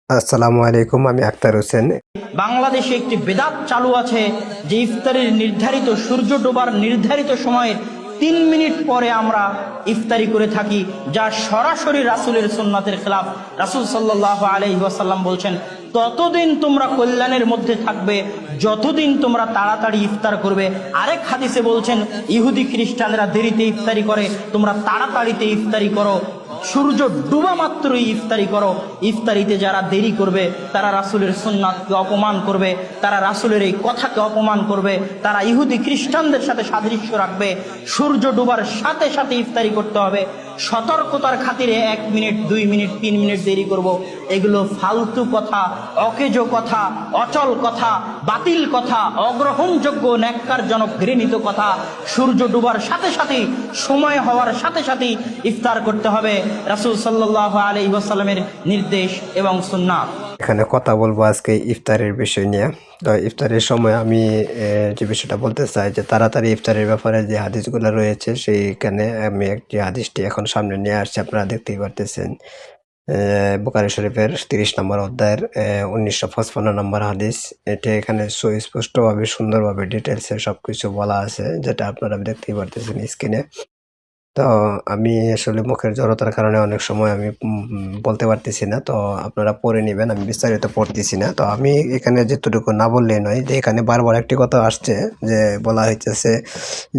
আসসালামু আলাইকুম, আমি আক্তার হোসেন। বাংলাদেশে একটি বেদাত চালু আছে যে ইফতারির নির্ধারিত সূর্য ডোবার নির্ধারিত সময়ের 3 মিনিট পরে আমরা ইফতারি করে থাকি, যা সরাসরি রাসূলের সুন্নাতের খেলাফ। রাসূল সাল্লাল্লাহু আলাইহি ওয়াসাল্লাম বলছেন, ততদিন তোমরা কল্যাণের মধ্যে থাকবে যতদিন তোমরা তাড়াতাড়ি ইফতার করবে। আরেক হাদিসে বলছেন, ইহুদি খ্রিস্টানরা দেরিতে ইফতারি করে, তোমরা তাড়াতাড়িতে ইফতারি করো। সূর্য ডুবা মাত্রই ইফতারি করো। ইফতারিতে যারা দেরি করবে তারা রাসূলের সুন্নাতকে অপমান করবে, তারা রাসূলের এই কথাকে অপমান করবে, তারা ইহুদি খ্রিস্টানদের সাথে সাদৃশ্য রাখবে। সূর্য ডুবার সাথে সাথে ইফতারি করতে হবে। সতর্কতার খাতিরে 1 মিনিট, 2 মিনিট, 3 মিনিট দেরি করব, এগুলো ফালতু কথা, অকেজো কথা, অচল কথা, বাতিল কথা, অগ্রহণযোগ্য, ন্যাক্কারজনক, ঘৃণিত কথা। সূর্য ডুবার সাথে সাথেই, সময় হওয়ার সাথে সাথেই ইফতার করতে হবে, রাসূল সাল্লাল্লাহু আলাইহি ওয়াসাল্লামের নির্দেশ এবং সুন্নাত। এখানে কথা বলবো আজকে ইফতারের বিষয় নিয়ে। তো ইফতারের সময় আমি যে বিষয়টা বলতে চাই যে তাড়াতাড়ি ইফতারের ব্যাপারে যে হাদিসগুলো রয়েছে, সেইখানে আমি একটি হাদিসটি এখন সামনে নিয়ে আসছি, আপনারা দেখতেই পারতেছেন। বুখারী শরীফের 30 নম্বর অধ্যায়ের 1955 নম্বর হাদিস। এটা এখানে সুস্পষ্টভাবে, সুন্দরভাবে, ডিটেলসে সবকিছু বলা আছে, যেটা আপনারা দেখতেই পারতেছেন স্ক্রিনে। তো আমি আসলে মুখের জড়তার কারণে অনেক সময় আমি বলতে পারতেছি না। তো আপনারা পড়ে নিবেন, আমি বিস্তারিত পড়তেছি না। তো আমি এখানে যেটুকু না বললেই নয়, যে এখানে বারবার একটি কথা আসছে, যে বলা হইতেছে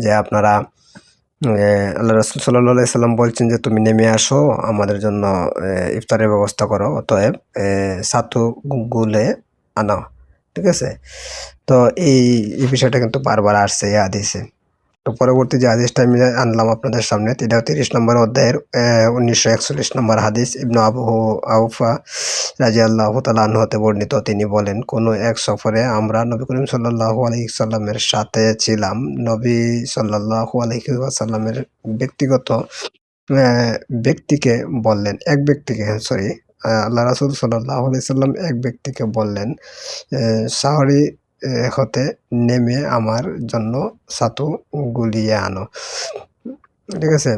যে আপনারা আল্লাহ রাসূল সাল্লাল্লাহু আলাইহি সাল্লাম বলছেন যে, "তুমি নেমে আসো, আমাদের জন্য ইফতারের ব্যবস্থা করো। অতএব ছাতু গুলে আনো।" ঠিক আছে? তো এই বিষয়টা কিন্তু বারবার আসছে এই হাদিসে। তো পরবর্তী যে হাদিসটা আমি আনলাম আপনাদের সামনে, এটাও 30 নম্বর অধ্যায়ের 1941 নম্বর হাদিস। ইবনু আবু আওফা রাদিয়াল্লাহু তাআলা আনহু হতে বর্ণিত। তিনি বলেন, কোনো এক সফরে আমরা নবী করিম সাল্লাল্লাহু আলাইহি ওয়াসাল্লামের সাথে ছিলাম। নবী সাল্লাল্লাহু আলাইহি ওয়াসাল্লামের ব্যক্তিগত ব্যক্তিকে বললেন, এক ব্যক্তিকে, সরি, আল্লাহ রাসূল সাল্লাল্লাহু আলাইহি ওয়াসাল্লাম এক ব্যক্তিকে বললেন, সাহরি হতে নেমে আমার জন্য ছাতু গুলিয়ে আনো। ঠিক আছে?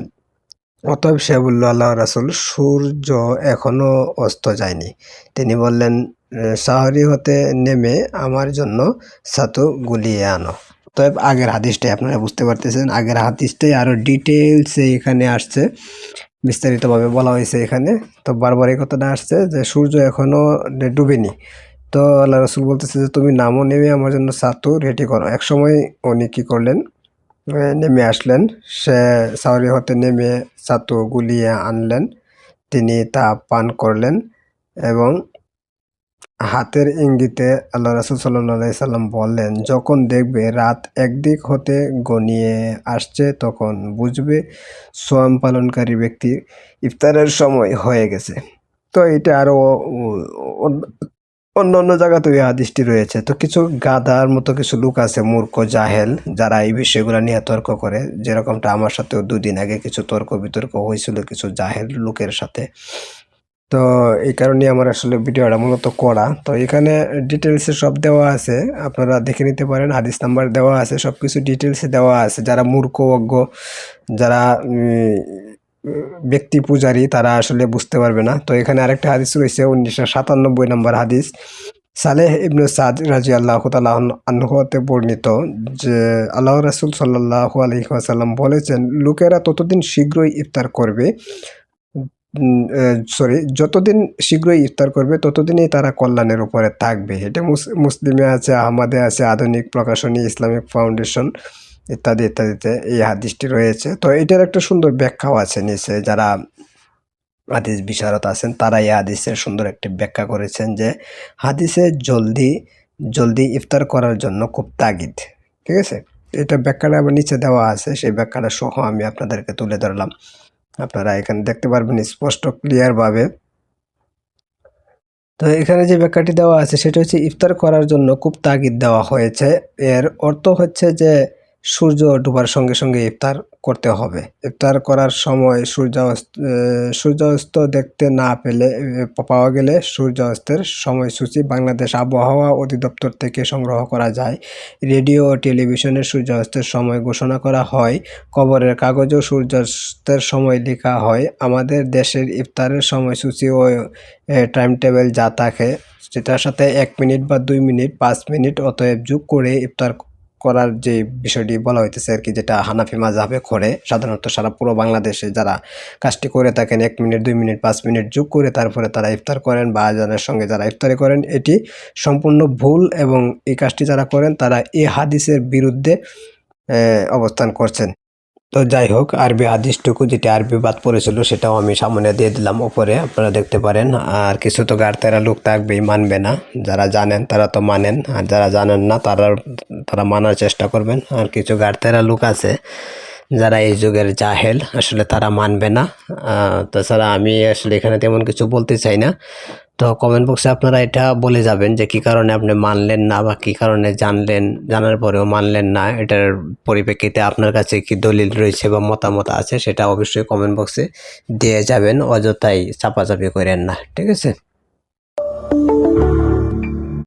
অতএব সে বলল, আল্লাহর রাসূল, সূর্য এখনো অস্ত যায়নি। তিনি বললেন, সাহরি হতে নেমে আমার জন্য ছাতু গুলিয়ে আনো। অতএব আগের হাদিসটাই আপনারা বুঝতে পারতেছেন, আগের হাদিসটাই আরও ডিটেইলসে এখানে আসছে, বিস্তারিতভাবে বলা হয়েছে এখানে। তো বারবার এই কথাটা আসছে যে সূর্য এখনো ডুবেনি। তো আল্লাহ রাসূল বলতেছে যে, তুমি নামো, নেমে আমার জন্য ছাতু রেডি করো। একসময় উনি কী করলেন, নেমে আসলেন। সে সাওরি হতে নেমে ছাতু গুলিয়ে আনলেন। তিনি তা পান করলেন এবং হাতের ইঙ্গিতে আল্লাহ রাসূল সাল্লাল্লাহু আলাইহি সাল্লাম বললেন, যখন দেখবে রাত একদিক হতে ঘনিয়ে আসছে, তখন বুঝবে সোয়াম পালনকারী ব্যক্তির ইফতারের সময় হয়ে গেছে। তো এটা আরও অন্য জায়গাতেও এই হাদিসটি রয়েছে। তো কিছু গাধার মতো কিছু লোক আছে, মূর্খ জাহেল, যারা এই বিষয়গুলো নিয়ে তর্ক করে, যেরকমটা আমার সাথেও 2 দিন আগে কিছু তর্ক বিতর্ক হয়েছিল কিছু জাহেল লোকের সাথে। তো এই কারণে আমার আসলে ভিডিওটা মূলত করা। তো এখানে ডিটেলসে সব দেওয়া আছে, আপনারা দেখে নিতে পারেন। হাদিস নাম্বার দেওয়া আছে, সব কিছু ডিটেলসে দেওয়া আছে। যারা মূর্খ, অজ্ঞ, যারা ব্যক্তি পূজারী, তারা আসলে বুঝতে পারবে না। তো এখানে আরেকটা হাদিস রয়েছে, 1997 নম্বর হাদিস। সালেহ ইবনে সাদ রাদিয়াল্লাহু তাআলা আনহু হতে বর্ণিত যে, আল্লাহর রাসূল সাল্লাল্লাহু আলাইহি ওয়াসাল্লাম বলেছেন, লোকেরা ততদিন শীঘ্রই ইফতার করবে, যতদিন শীঘ্রই ইফতার করবে ততদিনই তারা কল্যাণের উপরে থাকবে। এটা মুসলিমে আছে, আহমদে আছে, আধুনিক প্রকাশনী, ইসলামিক ফাউন্ডেশন ইত্যাদি ইত্যাদিতে এই হাদিসটি রয়েছে। তো এটার একটা সুন্দর ব্যাখ্যাও আছে নিচে। যারা হাদিস বিশারদ আছেন তারা এই হাদিসের সুন্দর একটি ব্যাখ্যা করেছেন যে, হাদিসে জলদি ইফতার করার জন্য খুব তাগিদ। ঠিক আছে? এটা ব্যাখ্যাটা আবার নিচে দেওয়া আছে, সেই ব্যাখ্যাটা সহ আমি আপনাদেরকে তুলে ধরলাম। আপনারা এখানে দেখতে পারবেন স্পষ্ট ক্লিয়ারভাবে। তো এখানে যে ব্যাখ্যাটি দেওয়া আছে সেটা হচ্ছে, ইফতার করার জন্য খুব তাগিদ দেওয়া হয়েছে। এর অর্থ হচ্ছে যে সূর্য ডোবার সঙ্গে সঙ্গে ইফতার করতে হবে। ইফতার করার সময় সূর্যাস্ত দেখতে না পাওয়া গেলে সূর্যাস্তের সময়সূচি বাংলাদেশ আবহাওয়া অধিদপ্তর থেকে সংগ্রহ করা যায়। রেডিও ও টেলিভিশনে সূর্যাস্তের সময় ঘোষণা করা হয়। খবরের কাগজেও সূর্যাস্তের সময় লেখা হয়। আমাদের দেশের ইফতারের সময়সূচি ও টাইম টেবিল যা থাকে সেটার সাথে 1 মিনিট বা 2 মিনিট, 5 মিনিট অতএব যোগ করে ইফতার করার যে বিষয়টি বলা হইতেছে আরকি, যেটা হানাফি মাযহাবে করে সাধারণত সারা পুরো বাংলাদেশে যারা কাজটি করে থাকেন 1 মিনিট, 2 মিনিট, 5 মিনিট যোগ করে তারপরে তারা ইফতার করেন বা আজানের সঙ্গে যারা ইফতারি করেন, এটি সম্পূর্ণ ভুল এবং এই কাজটি যারা করেন তারা এই হাদিসের বিরুদ্ধে অবস্থান করছেন। তো যাই হোক, আরবি হাদিসটুকু যেটা আরবি বাদ পড়েছিল সেটাও আমি সামনে দিয়ে দিলাম উপরে, আপনারা দেখতে পারেন। আর কিছু তো গাড়তেরা লোক থাকবেই, মানবে না। যারা জানেন তারা তো মানেন, আর যারা জানেন না তারা মানার চেষ্টা করবেন। আর কিছু গাড়তেরা লোক আছে যারা এই যুগের জাহেল, আসলে তারা মানবে না। তাছাড়া আমি আসলে এখানে তেমন কিছু বলতে চাই না। তো কমেন্ট বক্সে আপনারা এটা বলে যাবেন যে কী কারণে আপনি মানলেন না বা কী কারণে জানার পরেও মানলেন না, এটার পরিপ্রেক্ষিতে আপনার কাছে কি দলিল রয়েছে বা মতামত আছে সেটা অবশ্যই কমেন্ট বক্সে দিয়ে যাবেন, অযথাই চাপাচাপি করেন না, ঠিক আছে।